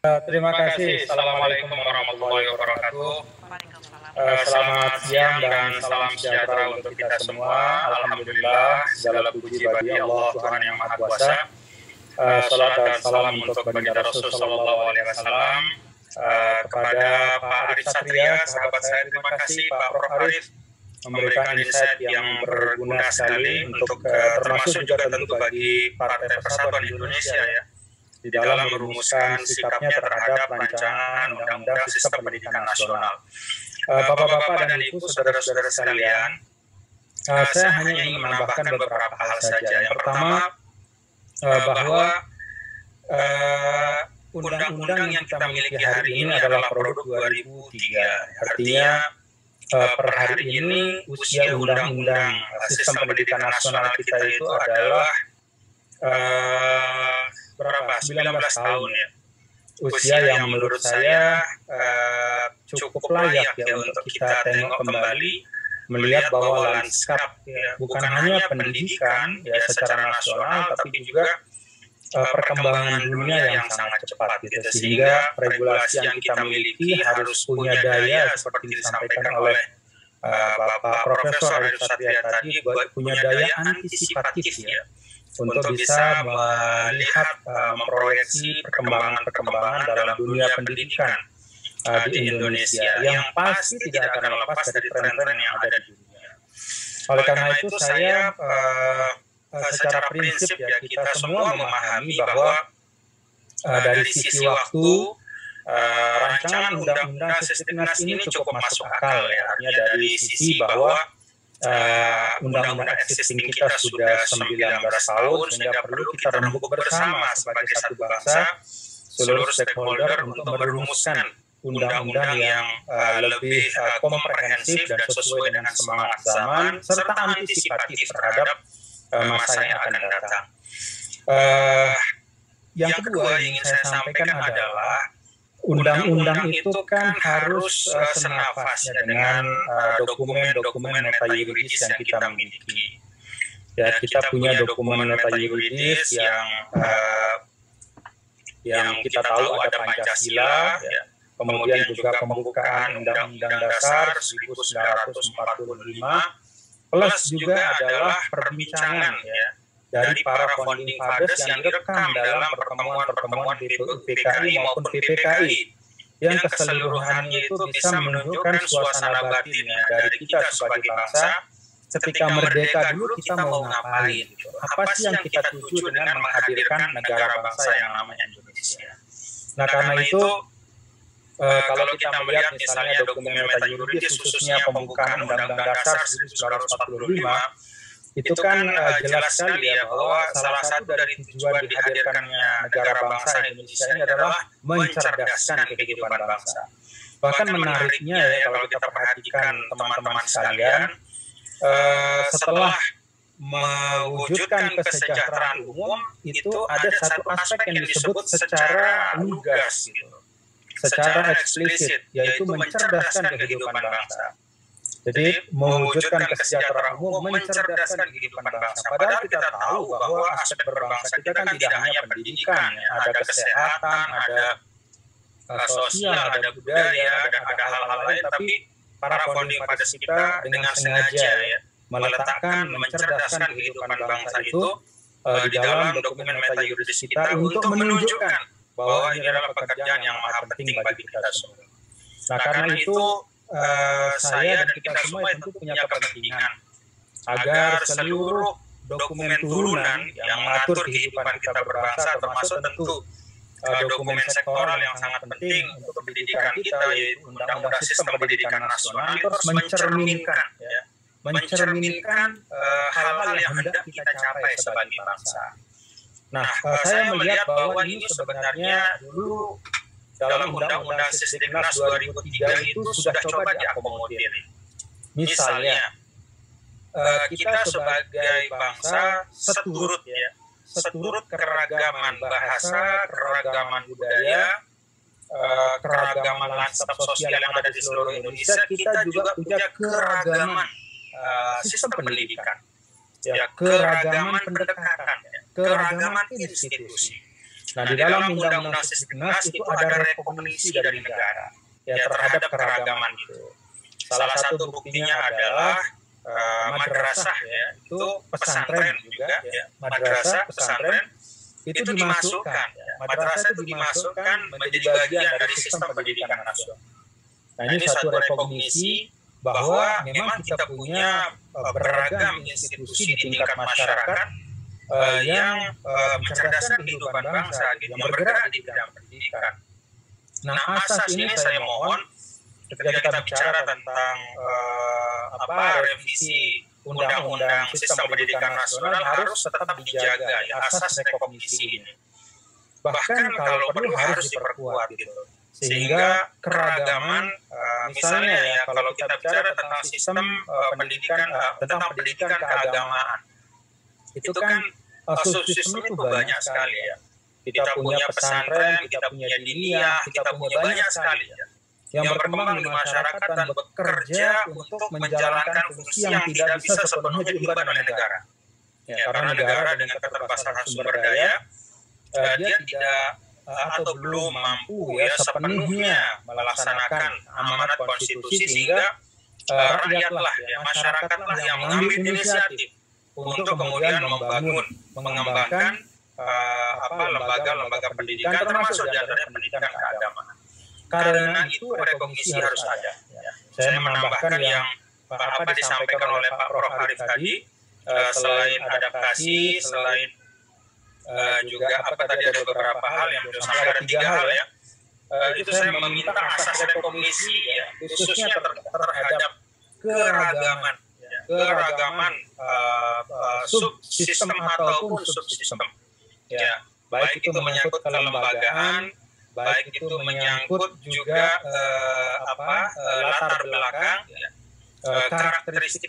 Terima kasih. Assalamualaikum warahmatullahi wabarakatuh. Waalaikumsalam. Selamat siang dan salam sejahtera untuk kita semua. Alhamdulillah, segala puji bagi Allah Tuhan yang Maha Kuasa. Salat dan salam untuk baginda Rasul Sallallahu Alaihi Wasallam. Kepada Pak Arif Satria, sahabat saya, terima kasih Pak Prof Arif memberikan insight yang berguna sekali untuk termasuk juga tentu bagi Partai Persatuan Indonesia ya, di dalam merumuskan sikapnya terhadap rancangan undang-undang sistem pendidikan nasional. Bapak-bapak dan ibu, saudara-saudara sekalian, saya hanya ingin menambahkan beberapa hal saja. Yang pertama, bahwa undang-undang yang kita miliki hari ini adalah produk 2003. Artinya per hari ini usia undang-undang sistem pendidikan nasional kita itu adalah berapa? 19 tahun ya. Usia yang menurut saya cukup layak ya untuk kita tengok kembali, melihat bahwa lanskap ya, bukan hanya pendidikan ya secara nasional, tapi juga perkembangan dunia yang sangat cepat gitu, sehingga regulasi yang kita miliki harus punya daya seperti disampaikan oleh Bapak Profesor Arif Satria tadi, punya daya antisipatif ya, untuk bisa melihat, memproyeksi perkembangan-perkembangan dalam dunia pendidikan di Indonesia yang pasti tidak akan lepas dari tren-tren yang ada di dunia. Oleh karena itu saya secara prinsip ya, kita semua memahami bahwa dari sisi waktu rancangan undang-undang Sisdiknas ini cukup masuk akal ya, artinya dari sisi bahwa undang-undang existing kita sudah 19 tahun, sehingga perlu kita rembuk bersama sebagai satu bangsa, seluruh stakeholder untuk merumuskan undang-undang yang lebih komprehensif dan sesuai dengan semangat zaman, serta antisipatif terhadap masa yang akan datang. Yang kedua yang ingin saya sampaikan adalah undang-undang itu kan harus senafas ya, dengan dokumen-dokumen meta yuridis yang kita miliki. Ya, kita punya dokumen meta yuridis yang kita tahu ada Pancasila, ya, kemudian juga pembukaan Undang-Undang Dasar 1945, plus juga adalah perbincangan ya dari para founding fathers yang direkam dalam pertemuan-pertemuan PKI maupun PPKI, yang keseluruhannya itu bisa menunjukkan suasana batinnya dari kita sebagai bangsa ketika merdeka dulu kita mau ngapain, gitu. Apa sih yang kita tuju dengan menghadirkan negara bangsa yang namanya Indonesia. Nah, karena itu kalau kita melihat misalnya dokumen meta yuridis khususnya pembukaan Undang-Undang Dasar 1945, itu kan jelas sekali ya bahwa salah satu dari tujuan dihadirkannya negara bangsa Indonesia ini adalah mencerdaskan kehidupan bangsa. Bahkan menariknya ya, kalau kita perhatikan teman-teman sekalian, setelah mewujudkan kesejahteraan umum, itu ada satu aspek yang disebut secara lugas, gitu, secara eksplisit, yaitu mencerdaskan kehidupan bangsa. Jadi mewujudkan kesejahteraan umum, mencerdaskan kehidupan bangsa. Padahal kita tahu bahwa aspek berbangsa kita kan tidak hanya pendidikan, ya. Ada kesehatan, ada sosial, ada budaya, ada hal-hal lain. Tapi para founding fathers kita dengan sengaja ya meletakkan mencerdaskan kehidupan bangsa itu di dalam dokumen meta yuridis kita untuk menunjukkan bahwa ini adalah pekerjaan yang maha penting bagi kita semua. Nah, karena itu saya dan kita semua tentu punya kepentingan agar seluruh dokumen turunan yang mengatur kehidupan kita berbangsa, termasuk tentu dokumen sektoral yang sangat penting untuk pendidikan kita, yaitu Undang-Undang Sistem Pendidikan Nasional, terus mencerminkan hal-hal yang hendak kita capai sebagai bangsa. Nah, saya melihat bahwa ini sebenarnya dulu dalam Undang-Undang Sisdiknas 2003 itu sudah coba diakomodir. Misalnya, kita sebagai bangsa seturut keragaman bahasa, keragaman budaya, keragaman lanskap sosial yang ada di seluruh Indonesia, kita juga punya keragaman sistem pendidikan, ya, keragaman pendekatan, keragaman institusi. Nah, di dalam Undang-Undang Sisdiknas itu ada rekognisi dari negara ya terhadap keragaman itu. Salah satu buktinya adalah madrasah ya, itu pesantren juga ya. Madrasah, pesantren itu dimasukkan. Ya. Madrasah itu dimasukkan menjadi bagian dari sistem pendidikan nasional. Nah, ini satu rekognisi bahwa memang kita punya beragam institusi di tingkat masyarakat yang mencerdaskan kehidupan bangsa, gitu, yang bergerak di bidang pendidikan. Nah, asas ini saya mohon ketika kita bicara tentang revisi Undang-Undang Sistem Pendidikan Nasional harus tetap dijaga ya asas rekognisi ini. Bahkan kalau perlu harus diperkuat gitu. Sehingga keragaman, misalnya ya kalau kita bicara tentang sistem pendidikan, tentang pendidikan keagamaan, itu kan subsistem itu banyak sekali ya. Kita punya pesantren, kita punya diniyah, kita punya banyak sekali ya, yang berkembang di masyarakat dan bekerja untuk menjalankan fungsi yang tidak bisa sepenuhnya diemban oleh negara. Ya, karena negara dengan keterbatasan sumber daya, dia tidak atau belum mampu ya sepenuhnya melaksanakan amanat konstitusi, sehingga rakyatlah ya, masyarakatlah yang mengambil inisiatif untuk kemudian membangun, mengembangkan lembaga-lembaga pendidikan, termasuk di antaranya pendidikan keagamaan. Karena itu rekognisi harus ada. Ya. Saya menambahkan yang disampaikan oleh Pak Prof. Arief tadi, selain adaptasi, selain juga tadi ada beberapa hal yang beliau sampaikan, ada 3 hal ya. Itu saya meminta asas rekognisi ya, khususnya terhadap keragaman, keragaman subsistem ataupun subsistem. Ya, baik itu menyangkut kelembagaan, baik itu menyangkut juga latar belakang,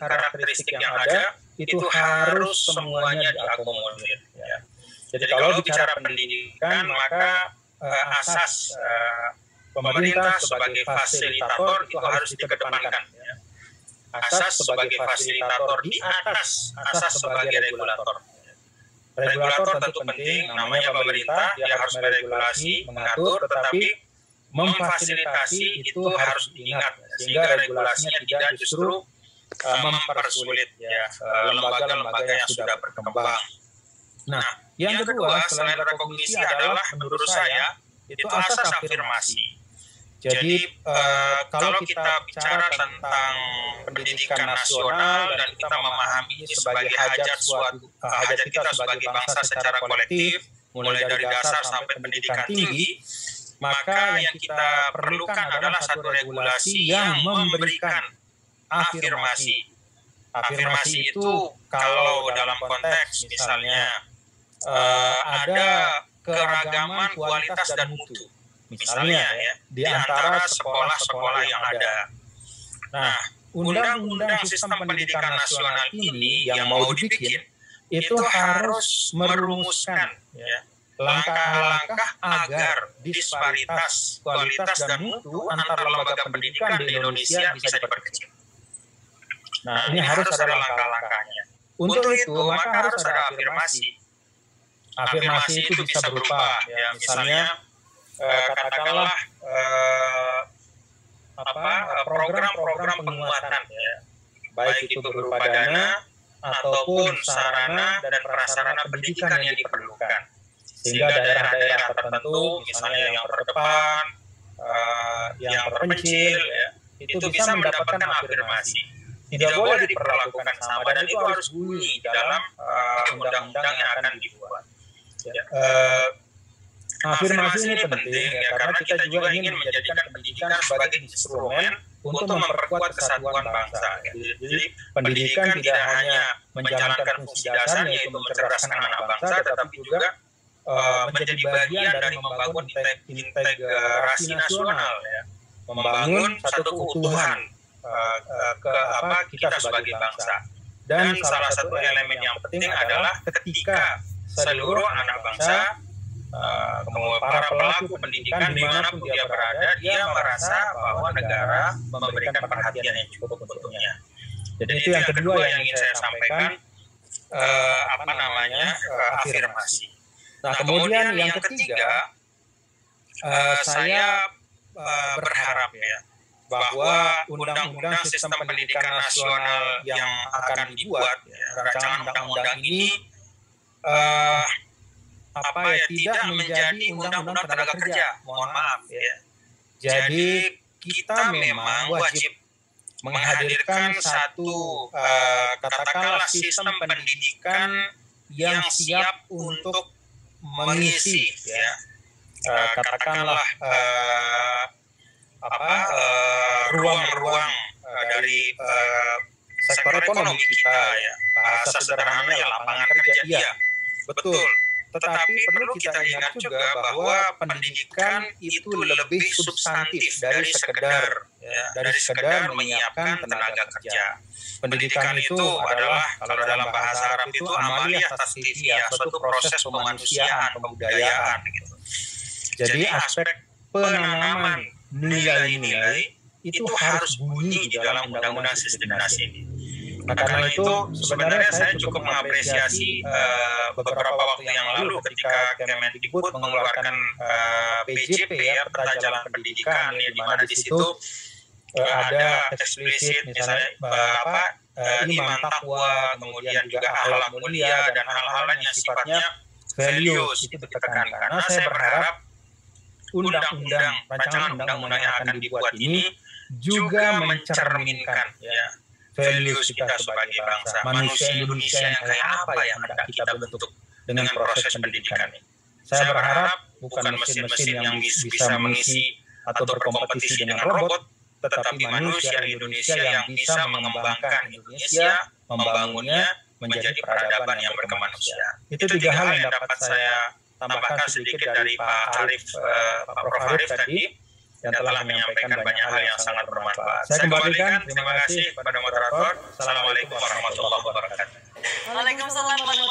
karakteristik yang ada, itu harus semuanya diakomodir. Ya. Jadi kalau bicara pendidikan, maka asas pemerintah sebagai fasilitator itu harus dikedepankan. Ya. Asas sebagai fasilitator di atas asas sebagai regulator. Regulator tentu penting, namanya pemerintah, dia harus meregulasi, mengatur, tetapi memfasilitasi itu harus diingat, sehingga regulasinya tidak justru mempersulit ya lembaga-lembaga yang sudah berkembang. Nah, yang kedua selain rekognisi adalah menurut saya itu asas afirmasi. Jadi kalau kita bicara tentang pendidikan nasional dan kita memahami ini sebagai hajat kita sebagai bangsa secara kolektif, mulai dari dasar sampai pendidikan tinggi, maka yang kita perlukan adalah satu regulasi yang memberikan afirmasi. Afirmasi itu kalau dalam konteks misalnya ada keragaman kualitas dan mutu. Misalnya ya, di antara sekolah-sekolah yang ada. Nah, Undang-Undang Sistem Pendidikan Nasional ini yang mau dibikin itu harus merumuskan ya, langkah-langkah agar disparitas kualitas dan mutu antar lembaga pendidikan di Indonesia bisa diperkecil. Nah, ini harus ada langkah-langkahnya. Untuk itu, maka harus ada afirmasi. Afirmasi itu bisa berupa, ya, misalnya katakanlah program-program penguatan ya, baik itu berupa dana ataupun sarana dan prasarana pendidikan yang diperlukan, sehingga daerah-daerah tertentu misalnya yang terdepan, yang terpencil ya, itu bisa mendapatkan afirmasi. Tidak boleh diperlakukan sama dan itu harus bunyi dalam undang-undang yang akan dibuat. Ya. Afirmasi ini penting ya, karena kita juga ingin menjadikan pendidikan sebagai instrumen untuk memperkuat kesatuan bangsa. Ya. Jadi pendidikan tidak hanya menjalankan fungsi dasarnya yaitu mencerdaskan anak bangsa, tetapi juga menjadi bagian dari membangun integrasi nasional, ya. Membangun satu keutuhan kita sebagai bangsa. Dan salah satu elemen yang penting adalah ketika seluruh anak bangsa, para pelaku pendidikan dimanapun dia berada, dia merasa bahwa negara memberikan perhatian yang cukup untuknya. Jadi itu yang kedua yang ingin saya sampaikan, afirmasi. Nah, kemudian yang ketiga, saya berharap ya bahwa undang-undang sistem pendidikan nasional yang akan dibuat, rancangan undang-undang ini tidak menjadi undang-undang tenaga kerja. Mohon maaf ya. Jadi kita memang wajib menghadirkan satu katakanlah sistem pendidikan yang siap untuk mengisi ya katakanlah ruang-ruang dari sektor ekonomi kita ya. Bahasa sederhananya lapangan kerja. Iya, betul. Tetapi perlu kita ingat juga bahwa pendidikan itu lebih substantif dari sekedar menyiapkan tenaga kerja. Pendidikan itu adalah, kalau dalam bahasa Arab itu amaliyah tasfiyah, suatu proses pemanusiaan, pembudayaan gitu. Jadi aspek penanaman nilai-nilai itu harus bunyi di dalam undang-undang diskriminasi ini. Nah, karena itu sebenarnya saya cukup mengapresiasi beberapa waktu yang lalu ketika Kemendikbud mengeluarkan PJP ya, Peta Jalan Pendidikan, ya, di mana di situ ada eksplisit misalnya iman takwa, kemudian juga akhlak mulia dan hal-hal lain yang sifatnya values itu ditekankan. Karena saya berharap rancangan undang-undang yang akan dibuat ini juga mencerminkan ya values kita sebagai bangsa, manusia Indonesia yang kayak apa yang hendak kita bentuk dengan proses pendidikan ini. Saya berharap bukan mesin-mesin yang bisa mengisi atau berkompetisi dengan robot, tetapi manusia Indonesia yang bisa mengembangkan Indonesia, membangunnya menjadi peradaban yang berkemanusiaan. Itu 3 hal yang dapat saya tambahkan sedikit dari Pak Prof. Arif tadi, yang telah menyampaikan banyak hal yang sangat bermanfaat. Saya kembalikan, terima kasih kepada moderator. Assalamualaikum warahmatullahi wabarakatuh. Waalaikumsalam warahmatullahi wabarakatuh.